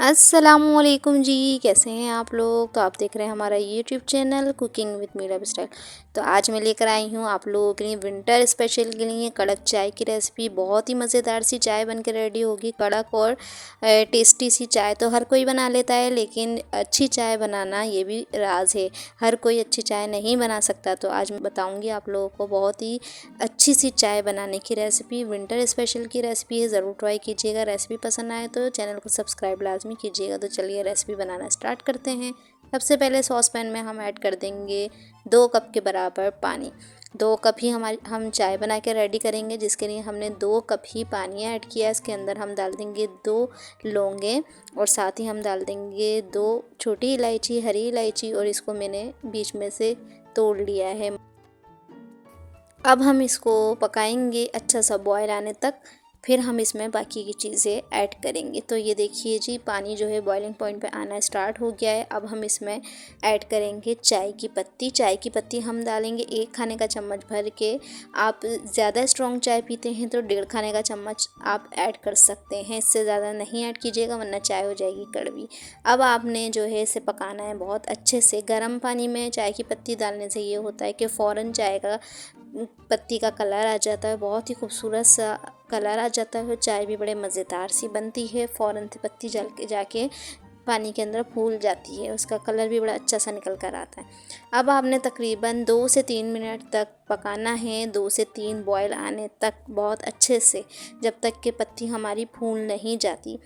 अस्सलामुअलैकुम जी, कैसे हैं आप लोग। तो आप देख रहे हैं हमारा YouTube channel cooking with Meera style. तो आज मैं लेकर आई हूँ आप लोगों के लिए विंटर स्पेशल के लिए कड़क चाय की रेसिपी। बहुत ही मज़ेदार सी चाय बनकर रेडी होगी। कड़क और टेस्टी सी चाय तो हर कोई बना लेता है, लेकिन अच्छी चाय बनाना ये भी राज है। हर कोई अच्छी चाय नहीं बना सकता। तो आज मैं बताऊँगी आप लोगों को बहुत ही अच्छी सी चाय बनाने की रेसिपी। विंटर स्पेशल की रेसिपी है, ज़रूर ट्राई कीजिएगा। रेसिपी पसंद आए तो चैनल को सब्सक्राइब लाजमी कीजिएगा। तो चलिए रेसिपी बनाना स्टार्ट करते हैं। सबसे पहले सॉस पैन में हम ऐड कर देंगे 2 कप के बराबर पानी। 2 कप ही हम चाय बना के रेडी करेंगे, जिसके लिए हमने 2 कप ही पानी ऐड किया। इसके अंदर हम डाल देंगे 2 लौंगे और साथ ही हम डाल देंगे 2 छोटी इलायची, हरी इलायची, और इसको मैंने बीच में से तोड़ लिया है। अब हम इसको पकाएंगे अच्छा सा बॉयल आने तक, फिर हम इसमें बाकी की चीज़ें ऐड करेंगे। तो ये देखिए जी, पानी जो है बॉइलिंग पॉइंट पे आना स्टार्ट हो गया है। अब हम इसमें ऐड करेंगे चाय की पत्ती। चाय की पत्ती हम डालेंगे 1 खाने का चम्मच भर के। आप ज़्यादा स्ट्रॉन्ग चाय पीते हैं तो 1.5 खाने का चम्मच आप ऐड कर सकते हैं। इससे ज़्यादा नहीं ऐड कीजिएगा, वरना चाय हो जाएगी कड़वी। अब आपने जो है इसे पकाना है बहुत अच्छे से। गर्म पानी में चाय की पत्ती डालने से ये होता है कि फ़ौरन चाय का पत्ती का कलर आ जाता है, बहुत ही खूबसूरत सा कलर आ जाता है। चाय भी बड़े मज़ेदार सी बनती है। फ़ौरन से पत्ती जल के जाके पानी के अंदर फूल जाती है, उसका कलर भी बड़ा अच्छा सा निकल कर आता है। अब आपने तकरीबन 2 से 3 मिनट तक पकाना है, 2 से 3 बॉयल आने तक बहुत अच्छे से, जब तक कि पत्ती हमारी फूल नहीं जाती।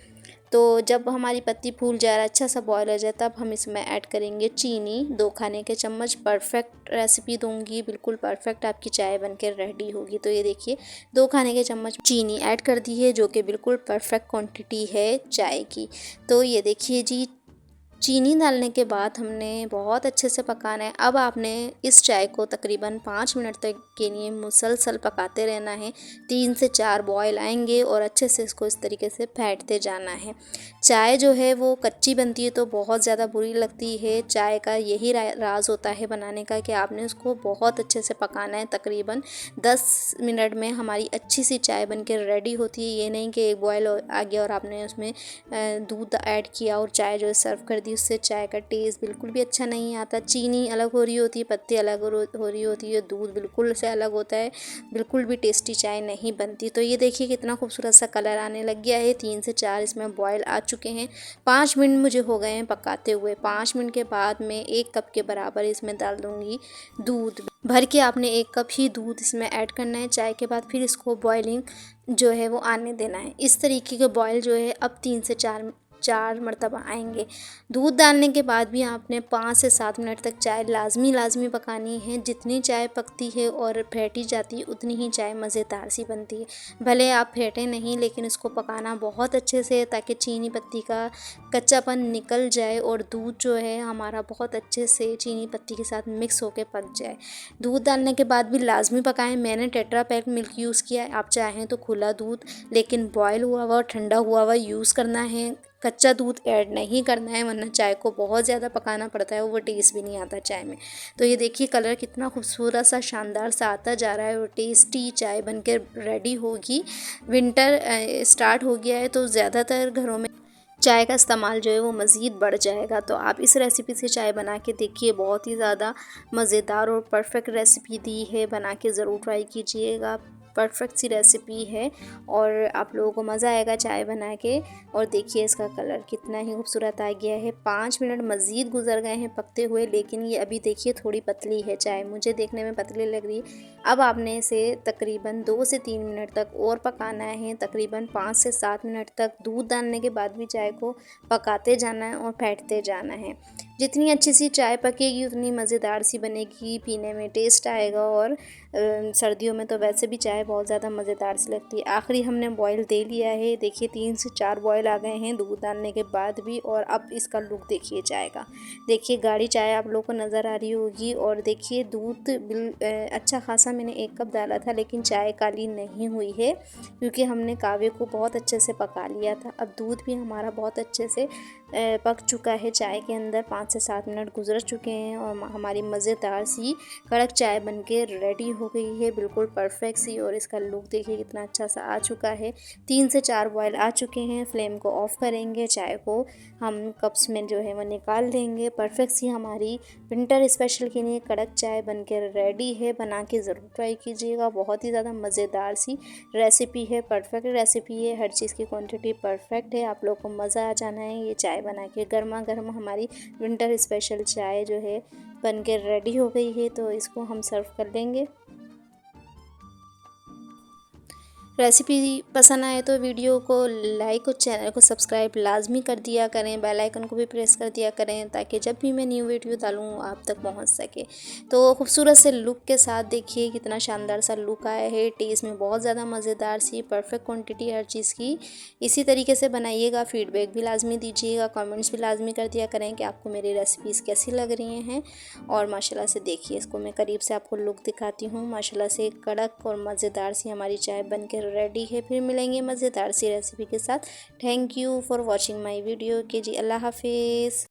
तो जब हमारी पत्ती फूल जाए, अच्छा सा बॉयल हो जाए, तब हम इसमें ऐड करेंगे चीनी 2 खाने के चम्मच। परफेक्ट रेसिपी दूंगी, बिल्कुल परफेक्ट आपकी चाय बनकर रेडी होगी। तो ये देखिए 2 खाने के चम्मच चीनी ऐड कर दी है, जो कि बिल्कुल परफेक्ट क्वांटिटी है चाय की। तो ये देखिए जी, चीनी डालने के बाद हमने बहुत अच्छे से पकाना है। अब आपने इस चाय को तकरीबन 5 मिनट तक के लिए मुसलसल पकाते रहना है। 3 से 4 बॉयल आएंगे और अच्छे से इसको इस तरीके से फेंटते जाना है। चाय जो है वो कच्ची बनती है तो बहुत ज़्यादा बुरी लगती है। चाय का यही राज होता है बनाने का, कि आपने उसको बहुत अच्छे से पकाना है। तकरीबन 10 मिनट में हमारी अच्छी सी चाय बनकर रेडी होती है। ये नहीं कि एक बॉयल आ गया और आपने उसमें दूध ऐड किया और चाय जो है सर्व कर दी। उससे चाय का टेस्ट बिल्कुल भी अच्छा नहीं आता। चीनी अलग हो रही होती है, पत्ती अलग हो रही होती है, दूध बिल्कुल से अलग होता है। बिल्कुल भी टेस्टी चाय नहीं बनती। तो ये देखिए कितना खूबसूरत सा कलर आने लग गया है। 3 से 4 इसमें बॉयल आ चुके हैं। 5 मिनट मुझे हो गए हैं पकाते हुए। 5 मिनट के बाद मैं 1 कप के बराबर इसमें डाल दूँगी दूध भर के। आपने 1 कप ही दूध इसमें ऐड करना है चाय के बाद। फिर इसको बॉइलिंग जो है वो आने देना है। इस तरीके के बॉयल जो है अब 3 से 4 मरतबा आएंगे। दूध डालने के बाद भी आपने 5 से 7 मिनट तक चाय लाजमी पकानी है। जितनी चाय पकती है और फेंटी जाती है, उतनी ही चाय मज़ेदार सी बनती है। भले आप फेंटें नहीं, लेकिन इसको पकाना बहुत अच्छे से, ताकि चीनी पत्ती का कच्चापन निकल जाए और दूध जो है हमारा बहुत अच्छे से चीनी पत्ती के साथ मिक्स होकर पक जाए। दूध डालने के बाद भी लाजमी पकाएं। मैंने टेट्रा पैक मिल्क यूज़ किया है, आप चाहें तो खुला दूध, लेकिन बॉयल हुआ हुआ ठंडा हुआ हुआ यूज़ करना है। कच्चा दूध ऐड नहीं करना है, वरना चाय को बहुत ज़्यादा पकाना पड़ता है, वो टेस्ट भी नहीं आता चाय में। तो ये देखिए कलर कितना खूबसूरत सा शानदार सा आता जा रहा है और टेस्टी चाय बनकर रेडी होगी। विंटर स्टार्ट हो गया है, तो ज़्यादातर घरों में चाय का इस्तेमाल जो है वो मज़ीद बढ़ जाएगा। तो आप इस रेसिपी से चाय बना के देखिए, बहुत ही ज़्यादा मज़ेदार और परफेक्ट रेसिपी दी है। बना के ज़रूर ट्राई कीजिएगा। परफेक्ट सी रेसिपी है और आप लोगों को मज़ा आएगा चाय बना के। और देखिए इसका कलर कितना ही खूबसूरत आ गया है। 5 मिनट मज़ीद गुजर गए हैं पकते हुए, लेकिन ये अभी देखिए थोड़ी पतली है चाय, मुझे देखने में पतली लग रही है। अब आपने इसे तकरीबन 2 से 3 मिनट तक और पकाना है। तकरीबन 5 से 7 मिनट तक दूध डालने के बाद भी चाय को पकाते जाना है और फेंटते जाना है। जितनी अच्छी सी चाय पकेगी उतनी मज़ेदार सी बनेगी, पीने में टेस्ट आएगा। और सर्दियों में तो वैसे भी चाय बहुत ज़्यादा मज़ेदार सी लगती है। आखिरी हमने बॉयल दे लिया है, देखिए 3 से 4 बॉयल आ गए हैं दूध डालने के बाद भी। और अब इसका लुक देखिए चाय का, देखिए गाढ़ी चाय आप लोगों को नज़र आ रही होगी। और देखिए दूध अच्छा खासा मैंने 1 कप डाला था, लेकिन चाय काली नहीं हुई है, क्योंकि हमने कावे को बहुत अच्छे से पका लिया था। अब दूध भी हमारा बहुत अच्छे से पक चुका है चाय के अंदर। 5 5 से 7 मिनट गुजर चुके हैं और हमारी मज़ेदार सी कड़क चाय बनके रेडी हो गई है, बिल्कुल परफेक्ट सी। और इसका लुक देखिए कितना अच्छा सा आ चुका है। 3 से 4 बॉयल आ चुके हैं। फ्लेम को ऑफ करेंगे, चाय को हम कप्स में जो है वो निकाल लेंगे। परफेक्ट सी हमारी विंटर स्पेशल के लिए कड़क चाय बनकर रेडी है। बना के ज़रूर ट्राई कीजिएगा, बहुत ही ज़्यादा मज़ेदार सी रेसिपी है, परफेक्ट रेसिपी है। हर चीज़ की क्वांटिटी परफेक्ट है। आप लोग को मज़ा आ जाना है ये चाय बना के। गर्मा गर्म हमारी विंटर स्पेशल चाय जो है बन के रेडी हो गई है, तो इसको हम सर्व कर लेंगे। रेसिपी पसंद आए तो वीडियो को लाइक और चैनल को सब्सक्राइब लाजमी कर दिया करें। बेल आइकन को भी प्रेस कर दिया करें ताकि जब भी मैं न्यू वीडियो डालूँ आप तक पहुंच सके। तो खूबसूरत से लुक के साथ देखिए कितना शानदार सा लुक आया है। टेस्ट में बहुत ज़्यादा मज़ेदार सी, परफेक्ट क्वांटिटी हर चीज़ की। इसी तरीके से बनाइएगा। फीडबैक भी लाजमी दीजिएगा, कमेंट्स भी लाजमी कर दिया करें कि आपको मेरी रेसिपीज़ कैसी लग रही हैं। और माशाल्लाह से देखिए, इसको मैं करीब से आपको लुक दिखाती हूँ। माशाल्लाह से कड़क और मज़ेदार सी हमारी चाय बनकर रेडी है। फिर मिलेंगे मज़ेदार सी रेसिपी के साथ। Thank you for watching my video के जी। अल्लाह हाफिज़।